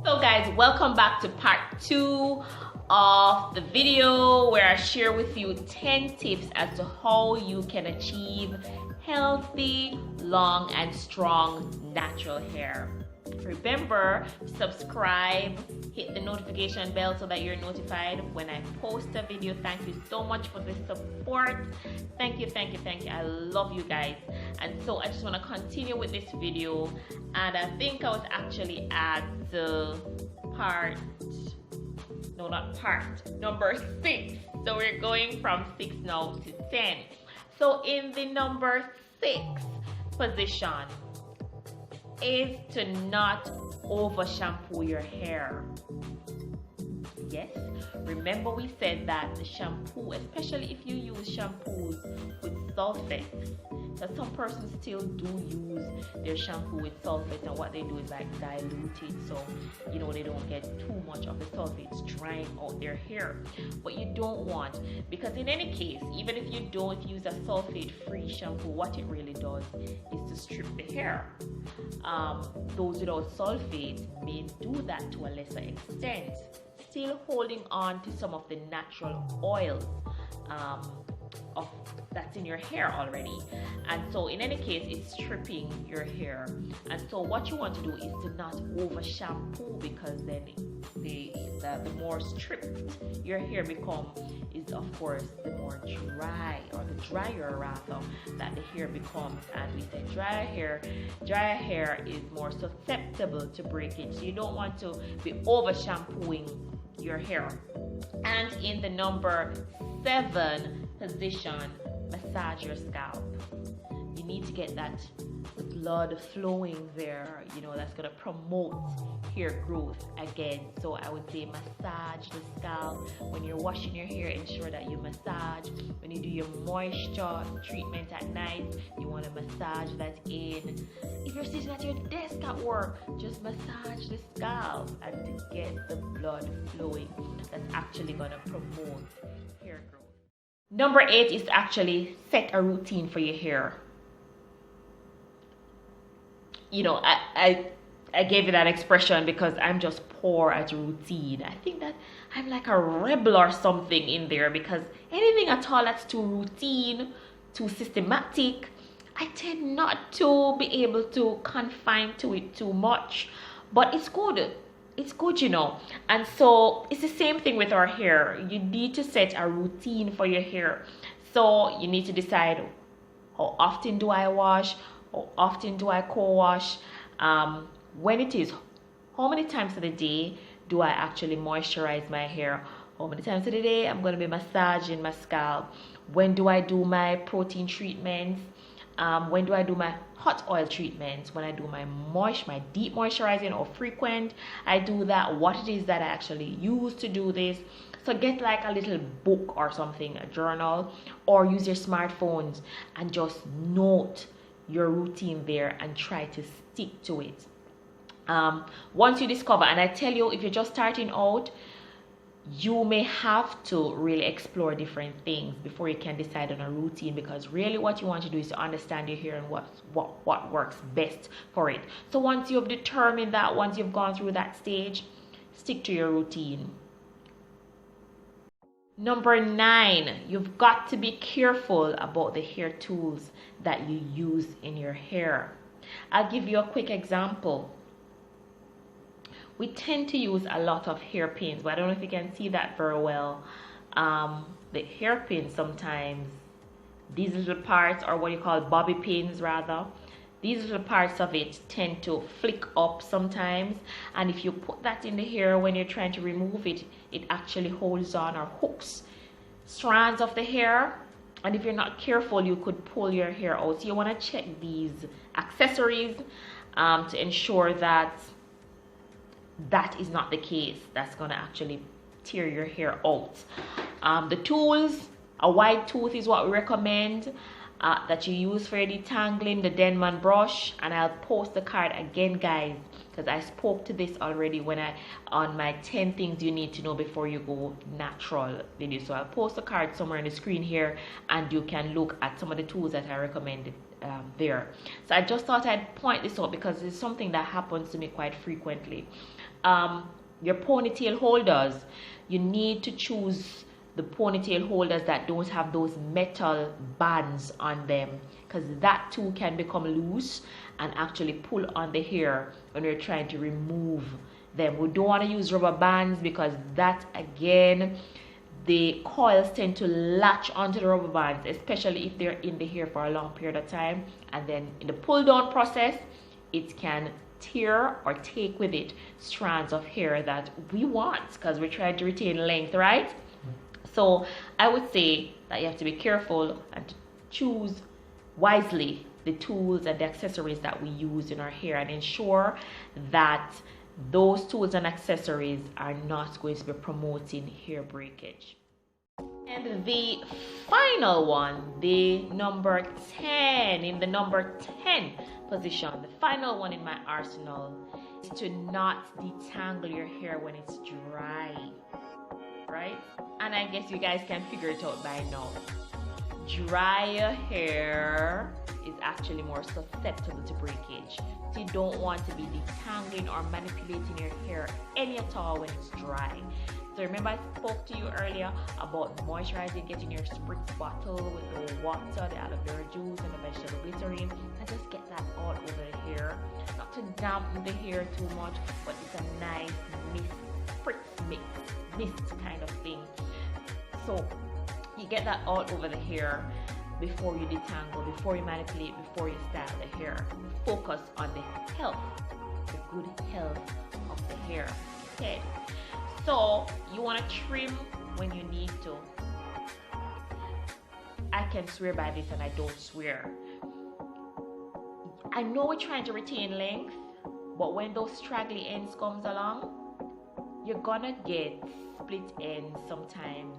So guys, welcome back to part 2 of the video where I share with you 10 tips as to how you can achieve healthy, long and strong natural hair. Remember, subscribe, hit the notification bell so that you're notified when I post a video. Thank you so much for the support. Thank you. I love you guys. And so I just want to continue with this video, and I think I was actually at the number 6. So we're going from 6 now to 10. So in the number 6 position is to not over shampoo your hair. Yes, remember we said that the shampoo, especially if you use shampoos with sulfates, that some persons still do use their shampoo with sulfates, and what they do is like dilute it, so you know they don't get too much of the sulfates drying out their hair. But you don't want, because in any case, even if you don't use a sulfate-free shampoo, what it really does is to strip the hair. Those without sulfate may do that to a lesser extent, still holding on to some of the natural oils that's in your hair already, and so in any case it's stripping your hair. And so what you want to do is to not over shampoo, because then the more stripped your hair becomes is of course the more dry, or the drier rather, that the hair becomes. And we say drier hair is more susceptible to breakage, so you don't want to be over shampooing your hair. And in the number 7 position, massage your scalp. You need to get that blood flowing there, you know, that's going to promote hair growth again. So I would say massage the scalp. When you're washing your hair, ensure that you massage. When you do your moisture treatment at night, you want to massage that in. If you're sitting at your desk at work, just massage the scalp and to get the blood flowing. That's actually going to promote hair growth. Number 8 is to actually set a routine for your hair. You know, I gave you that expression because I'm just poor at routine. I think that I'm like a rebel or something in there, because anything at all that's too routine, too systematic, I tend not to be able to confine to it too much. But it's good. It's good, you know. And so it's the same thing with our hair. You need to set a routine for your hair. So you need to decide, how often do I wash? How often do I co-wash? When it is, how many times of the day do I actually moisturize my hair? How many times of the day I'm going to be massaging my scalp? When do I do my protein treatments? When do I do my hot oil treatments? When I do my deep moisturizing or frequent, I do that. What it is that I actually use to do this. So get like a little book or something, a journal, or use your smartphones and just note your routine there and try to stick to it. Once you discover, and I tell you, if you're just starting out, you may have to really explore different things before you can decide on a routine, because really what you want to do is to understand your hair and what works best for it. So once you've determined that, once you've gone through that stage, stick to your routine. Number 9, you've got to be careful about the hair tools that you use in your hair. I'll give you a quick example. We tend to use a lot of hairpins, but I don't know if you can see that very well. The hairpins sometimes, these little parts, or what you call bobby pins rather, these little parts of it tend to flick up sometimes, and if you put that in the hair when you're trying to remove it, it actually holds on or hooks strands of the hair, and if you're not careful, you could pull your hair out. So you want to check these accessories to ensure that that is not the case. That's going to actually tear your hair out. The tools, a wide tooth is what we recommend that you use for your detangling, the Denman brush, and I'll post the card again, guys, because I spoke to this already on my 10 things you need to know before you go natural video. So I'll post the card somewhere on the screen here, and you can look at some of the tools that I recommended there. So I just thought I'd point this out because it's something that happens to me quite frequently. your ponytail holders, you need to choose the ponytail holders that don't have those metal bands on them, because that too can become loose and actually pull on the hair when you're trying to remove them. We don't want to use rubber bands because that, again, the coils tend to latch onto the rubber bands, especially if they're in the hair for a long period of time, and then in the pull down process it can tear or take with it strands of hair that we want, because we're trying to retain length, right? So I would say that you have to be careful and choose wisely the tools and the accessories that we use in our hair, and ensure that those tools and accessories are not going to be promoting hair breakage. And the final one, the number 10, in the number 10 position, the final one in my arsenal, is to not detangle your hair when it's dry, right? And I guess you guys can figure it out by now. Drier hair is actually more susceptible to breakage. So you don't want to be detangling or manipulating your hair any at all when it's dry. So remember I spoke to you earlier about moisturizing, getting your spritz bottle with the water, the aloe vera juice, and the vegetable glycerin, and just get that all over the hair. Not to dampen the hair too much, but it's a nice mist kind of thing. So you get that all over the hair before you detangle, before you manipulate, before you style the hair. Focus on the health, the good health of the hair. Okay, so you want to trim when you need to. I can swear by this and I don't swear. I know we're trying to retain length, but when those straggly ends comes along, you're gonna get split ends sometimes,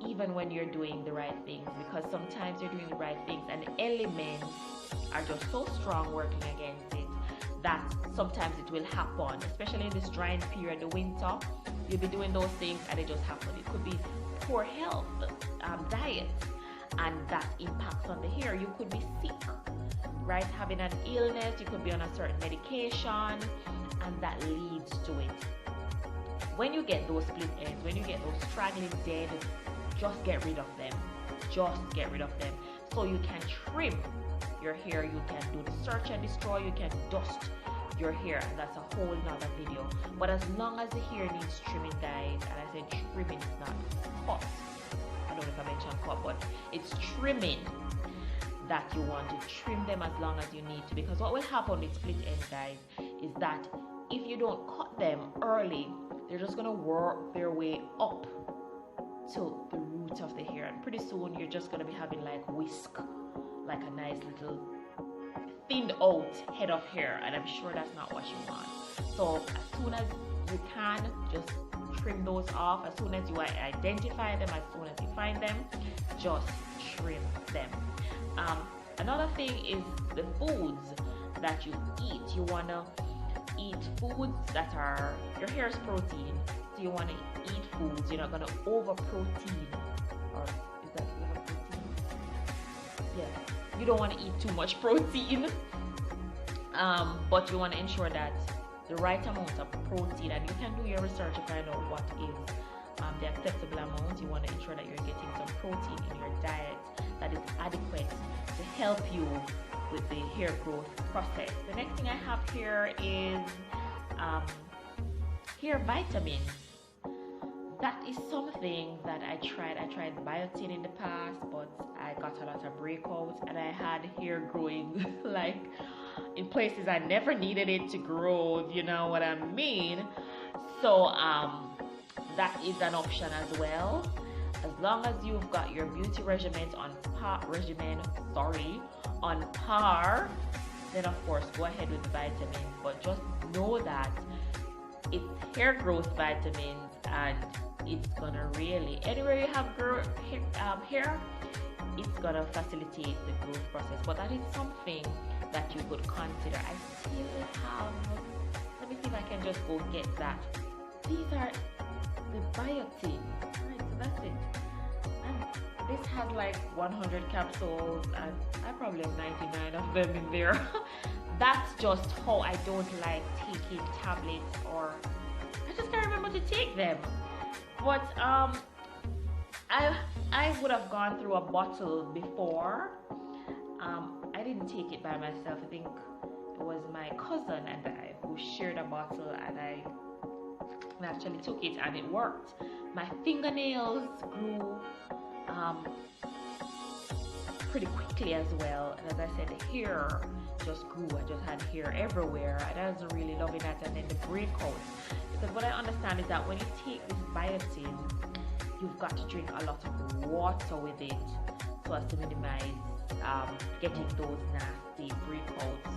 even when you're doing the right things, because sometimes you're doing the right things and the elements are just so strong working against it that sometimes it will happen, especially in this drying period, the winter. You'll be doing those things and it just happen. It could be poor health, diet, and that impacts on the hair. You could be sick, right? Having an illness, you could be on a certain medication, and that leads to it. When you get those split ends, when you get those straggling dead, just get rid of them. Just get rid of them. So you can trim your hair, you can do the search and destroy, you can dust your hair, and that's a whole nother video. But as long as the hair needs trimming, guys, and I said trimming, is not cut. I don't know if I mentioned cut, but it's trimming that you want to trim them as long as you need to, because what will happen with split ends, guys, is that if you don't cut them early, they're just going to work their way up to the root of the hair, and pretty soon you're just going to be having like whisk, like a nice little thinned out head of hair, and I'm sure that's not what you want. So as soon as you can, just trim those off. As soon as you identify them, as soon as you find them, just trim them. Another thing is the foods that you eat. You want to eat foods that are, your hair is protein, so you want to eat foods, you're not going to over protein, or is that over protein? Yeah, you don't want to eat too much protein, but you want to ensure that the right amount of protein, and you can do your research to find out what is the acceptable amount. You want to ensure that you're getting some protein in your diet that is adequate to help you with the hair growth process. The next thing I have here is hair vitamins. That is something that I tried. I tried biotin in the past, but I got a lot of breakouts and I had hair growing like in places I never needed it to grow, if you know what I mean. So that is an option as well. As long as you've got your beauty regimen on par, then of course go ahead with the vitamins. But just know that it's hair growth vitamins, and it's gonna really, anywhere you have hair, it's gonna facilitate the growth process. But that is something that you could consider. I still have, let me see if I can just go get that. These are the biotin, right? So that's it. And this has like 100 capsules, and I probably have 99 of them in there. That's just how I don't like taking tablets or want to take them. But I would have gone through a bottle before. I didn't take it by myself. I think it was my cousin and I who shared a bottle, and I actually took it and it worked. My fingernails grew pretty quickly as well, and as I said, the hair just grew. I just had hair everywhere, and I was really loving that. And then the breakouts, because what I understand is that when you take this biotin, you've got to drink a lot of water with it so as to minimize getting those nasty breakouts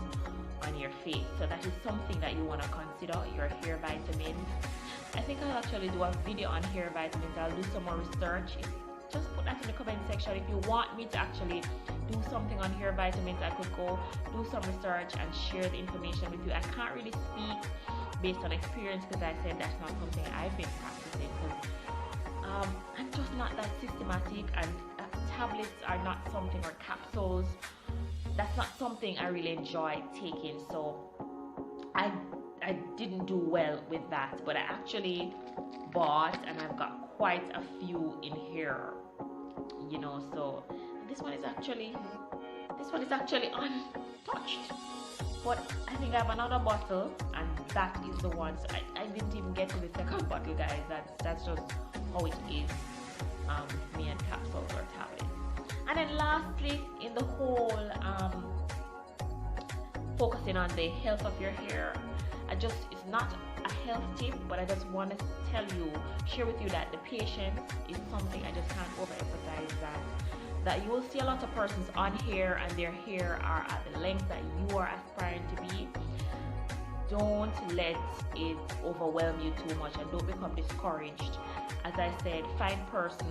on your face. So that is something that you want to consider, your hair vitamins. I think I'll actually do a video on hair vitamins. I'll do some more research. Just put that in the comment section. If you want me to actually do something on hair vitamins, I could go do some research and share the information with you. I can't really speak based on experience because I said that's not something I've been practicing, because I'm just not that systematic, and tablets are not something, or capsules, that's not something I really enjoy taking. So I didn't do well with that, but I actually bought, and I've got quite a few in here, you know. So this one is actually untouched, but I think I have another bottle, and that is the one. So I didn't even get to the second bottle, guys. That's just how it is with me and capsules or tablets. And then lastly, in the whole focusing on the health of your hair, it's not a health tip, but I just want to share with you that the patience is something I just can't overemphasize, that you will see a lot of persons on hair and their hair are at the length that you are aspiring to be. Don't let it overwhelm you too much, and don't become discouraged. As I said, find persons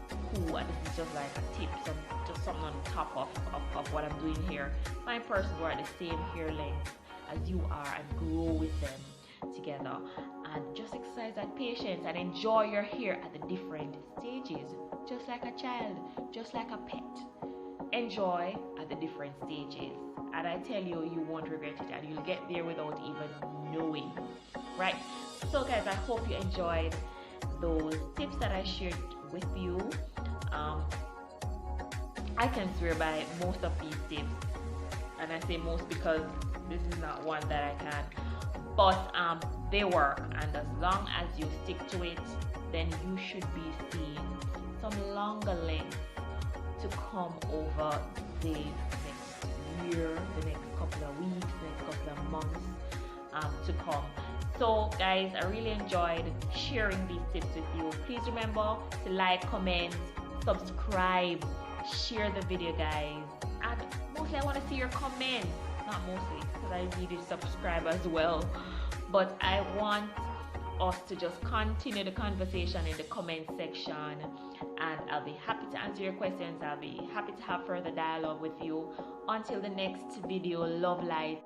who, and this is just like a tip, just something on top of what I'm doing here, find persons who are at the same hair length as you are and grow with them together, and just exercise that patience and enjoy your hair at the different stages, just like a child, just like a pet. Enjoy at the different stages, and I tell you, you won't regret it, and you'll get there without even knowing, right? So guys, I hope you enjoyed those tips that I shared with you. I can swear by most of these tips, and I say most because this is not one that I can, but they work, and as long as you stick to it, then you should be seeing some longer lengths to come over the next year, the next couple of weeks, the next couple of months to come. So guys, I really enjoyed sharing these tips with you. Please remember to like, comment, subscribe, share the video, guys, and mostly I want to see your comments. Not mostly, because I need you to subscribe as well, but I want us to just continue the conversation in the comment section, and I'll be happy to answer your questions. I'll be happy to have further dialogue with you. Until the next video, love light.